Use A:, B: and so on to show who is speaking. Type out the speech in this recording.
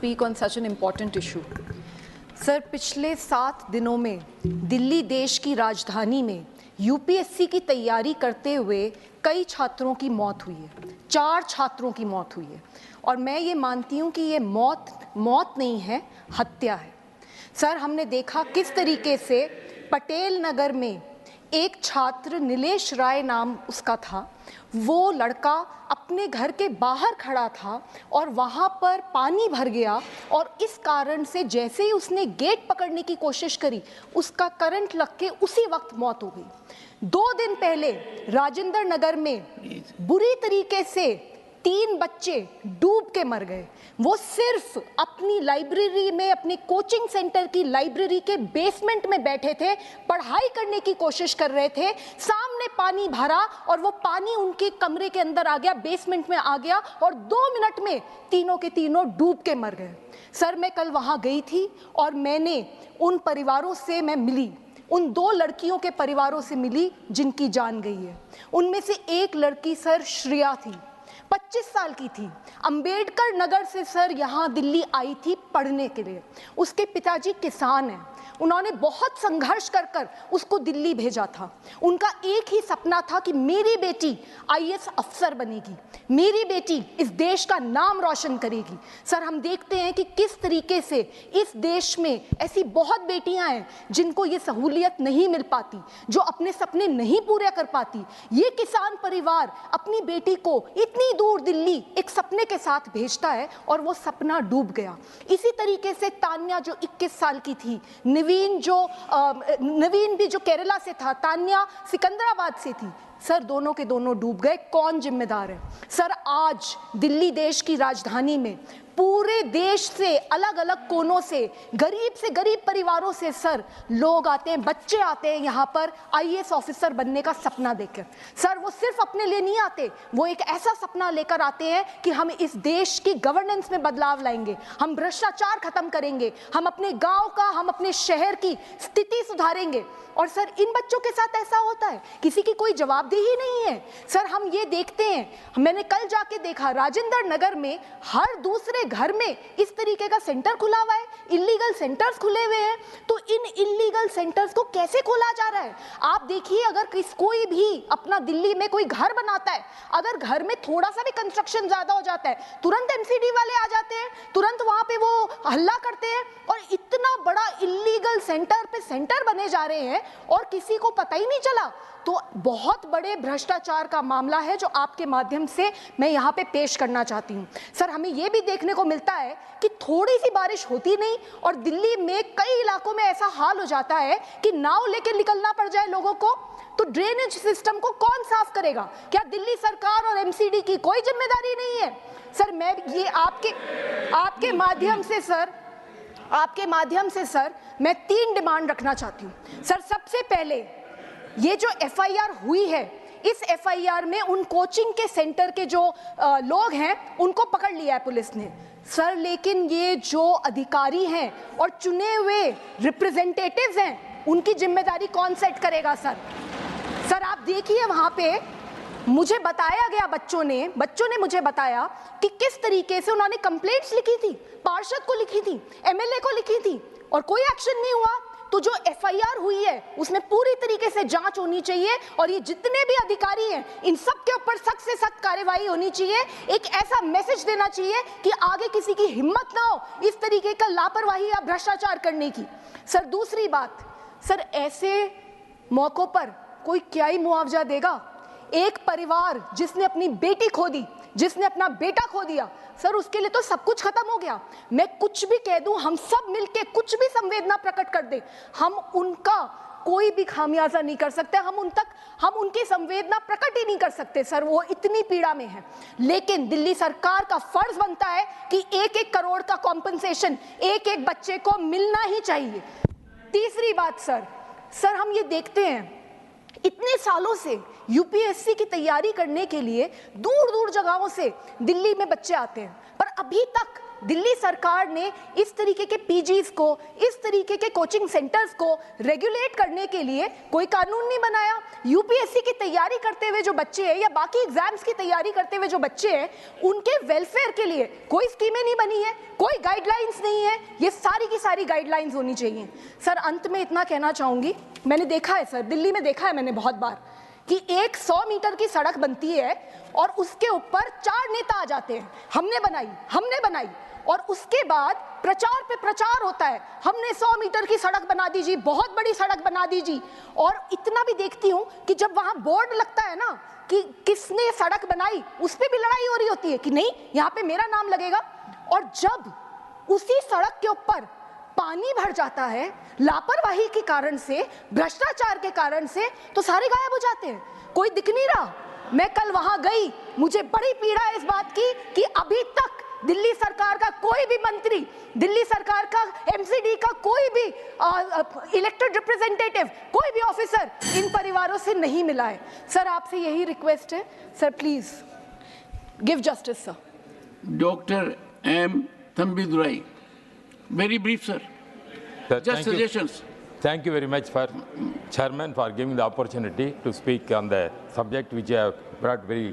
A: speak on such an important issue. Sir, पिछले 7 दिनों में दिल्ली देश की राजधानी में यूपीएससी की तैयारी करते हुए कई छात्रों की मौत हुई है। 4 छात्रों की मौत हुई है और मैं ये मानती हूँ कि ये मौत नहीं है, हत्या है। सर, हमने देखा किस तरीके से पटेल नगर में एक छात्र, नीलेश राय नाम उसका था, वो लड़का अपने घर के बाहर खड़ा था और वहाँ पर पानी भर गया और इस कारण से जैसे ही उसने गेट पकड़ने की कोशिश करी, उसका करंट लग के उसी वक्त मौत हो गई। 2 दिन पहले राजेंद्र नगर में बुरी तरीके से 3 बच्चे डूब के मर गए। वो सिर्फ अपनी लाइब्रेरी में, अपने कोचिंग सेंटर की लाइब्रेरी के बेसमेंट में बैठे थे, पढ़ाई करने की कोशिश कर रहे थे, सामने पानी भरा और वो पानी उनके कमरे के अंदर आ गया, बेसमेंट में आ गया और 2 मिनट में तीनों के तीनों डूब के मर गए। सर, मैं कल वहाँ गई थी और मैंने उन परिवारों से मैं मिली, उन 2 लड़कियों के परिवारों से मिली जिनकी जान गई है। उनमें से एक लड़की सर श्रेया थी, 25 साल की थी, अंबेडकर नगर से सर यहाँ दिल्ली आई थी पढ़ने के लिए। उसके पिताजी किसान हैं, उन्होंने बहुत संघर्ष कर उसको दिल्ली भेजा था। उनका एक ही सपना था कि मेरी बेटी आईएएस अफसर बनेगी, मेरी बेटी इस देश का नाम रोशन करेगी। सर, हम देखते हैं कि किस तरीके से इस देश में ऐसी बहुत बेटियां हैं जिनको ये सहूलियत नहीं मिल पाती, जो अपने सपने नहीं पूरे कर पाती। ये किसान परिवार अपनी बेटी को इतनी दूर दिल्ली एक सपने के साथ भेजता है और वो सपना डूब गया। इसी तरीके से तान्या जो 21 साल की थी, नवीन भी जो केरला से था, तान्या सिकंदराबाद से थी। सर, दोनों के दोनों डूब गए। कौन जिम्मेदार है? सर, आज दिल्ली देश की राजधानी में पूरे देश से, अलग अलग कोनों से गरीब परिवारों से सर लोग आते हैं, बच्चे आते हैं यहाँ पर आईएएस ऑफिसर बनने का सपना देखकर। सर, वो सिर्फ अपने लिए नहीं आते, वो एक ऐसा सपना लेकर आते हैं कि हम इस देश की गवर्नेंस में बदलाव लाएंगे, हम भ्रष्टाचार खत्म करेंगे, हम अपने गांव का, हम अपने शहर की स्थिति सुधारेंगे। और सर, इन बच्चों के साथ ऐसा होता है, किसी की कोई जवाबदेही नहीं है। सर, हम ये देखते हैं, मैंने कल जाके देखा राजेंद्र नगर में हर दूसरे घर में इस तरीके का सेंटर खुला हुआ है, इलीगल सेंटर्स खुले हुए हैं। तो इन इलीगल सेंटर्स को कैसे खोला जा रहा है? आप देखिए, अगर कोई भी अपना दिल्ली में कोई घर बनाता है, अगर घर में थोड़ा सा भी कंस्ट्रक्शन ज्यादा हो जाता है, तुरंत एमसीडी वाले आ जाते हैं, तुरंत वहां पे वो हल्ला करते हैं और इतना बड़ा इलीगल सेंटर पे सेंटर बने जा रहे हैं और किसी को पता ही नहीं चला। तो बहुत बड़े भ्रष्टाचार का मामला है जो आपके माध्यम से मैं यहाँ पे पेश करना चाहती हूँ। सर, हमें ये भी देखने को मिलता है कि थोड़ी सी बारिश होती नहीं और दिल्ली में कई इलाकों में ऐसा हाल हो जाता है कि नाव लेके निकलना पड़ जाए लोगों को। तो ड्रेनेज सिस्टम को कौन साफ करेगा? क्या दिल्ली सरकार और एमसीडी की कोई जिम्मेदारी नहीं है? सर, मैं ये आपके माध्यम से सर मैं 3 डिमांड रखना चाहती हूँ। सर, सबसे पहले ये जो एफआईआर हुई है, इस एफआईआर में उन कोचिंग के सेंटर के जो लोग हैं उनको पकड़ लिया है पुलिस ने सर, लेकिन ये जो अधिकारी हैं और चुने हुए रिप्रेजेंटेटिव्स हैं, उनकी जिम्मेदारी कौन सेट करेगा? सर, आप देखिए, वहां पे मुझे बताया गया, बच्चों ने मुझे बताया कि किस तरीके से उन्होंने कंप्लेंट्स लिखी थी, पार्षद को लिखी थी, एमएलए को लिखी थी और कोई एक्शन नहीं हुआ। तो जो एफआईआर हुई है उसमें पूरी तरीके से जांच होनी चाहिए और ये जितने भी अधिकारी हैं इन सब के ऊपर सख्त से सख्त कार्रवाई होनी चाहिए। एक ऐसा मैसेज देना चाहिए कि आगे किसी की हिम्मत ना हो इस तरीके का लापरवाही या भ्रष्टाचार करने की। सर, दूसरी बात, सर, ऐसे मौकों पर कोई क्या ही मुआवजा देगा? एक परिवार जिसने अपनी बेटी खो दी, जिसने अपना बेटा खो दिया, सर, उसके लिए तो सब कुछ खत्म हो गया। मैं कुछ भी कह दूं, हम सब मिलके कुछ भी संवेदना प्रकट कर दें, हम उनका कोई भी खामियाजा नहीं कर सकते, हम उनकी संवेदना प्रकट ही नहीं कर सकते सर, वो इतनी पीड़ा में है। लेकिन दिल्ली सरकार का फर्ज बनता है कि 1-1 करोड़ का कॉम्पनसेशन एक बच्चे को मिलना ही चाहिए। तीसरी बात सर, हम ये देखते हैं इतने सालों से यूपीएससी की तैयारी करने के लिए दूर दूर जगहों से दिल्ली में बच्चे आते हैं, पर अभी तक दिल्ली सरकार ने इस तरीके के पीजीज को, इस तरीके के कोचिंग सेंटर्स को रेगुलेट करने के लिए कोई कानून नहीं बनाया। यूपीएससी की तैयारी करते हुए जो बच्चे हैं या बाकी एग्जाम्स की तैयारी करते हुए जो बच्चे हैं, उनके वेलफेयर के लिए कोई स्कीमें नहीं बनी है, कोई गाइडलाइंस नहीं है। ये सारी की सारी गाइडलाइंस होनी चाहिए। सर, अंत में इतना कहना चाहूंगी, मैंने देखा है सर, दिल्ली में देखा है मैंने बहुत बार कि एक 100 मीटर की सड़क बनती है और उसके ऊपर 4 नेता आ जाते हैं, हमने बनाई, और उसके बाद प्रचार पे प्रचार होता है, हमने 100 मीटर की सड़क बना दीजिए, बहुत बड़ी सड़क बना दीजिए। और इतना भी देखती हूं कि जब वहां बोर्ड लगता है ना कि किसने सड़क बनाई, उस पे भी लड़ाई हो रही होती है कि नहीं यहां पे मेरा नाम लगेगा। और जब उसी सड़क के ऊपर पानी भर जाता है लापरवाही के कारण से, भ्रष्टाचार के कारण से, तो सारे गायब हो जाते हैं, कोई दिख नहीं रहा। मैं कल वहां गई, मुझे बड़ी पीड़ा है इस बात की कि अभी तक दिल्ली सरकार का कोई भी मंत्री, दिल्ली सरकार का एमसीडी का कोई भी इलेक्टेड रिप्रेजेंटेटिव, कोई भी ऑफिसर इन परिवारों से नहीं मिला है। सर, आपसे यही रिक्वेस्ट है, sir please give justice. Sir,
B: doctor M Thambidurai, very brief, sir. Just suggestions.
C: Thank you very much for Chairman for giving the opportunity to speak on the subject which you have brought very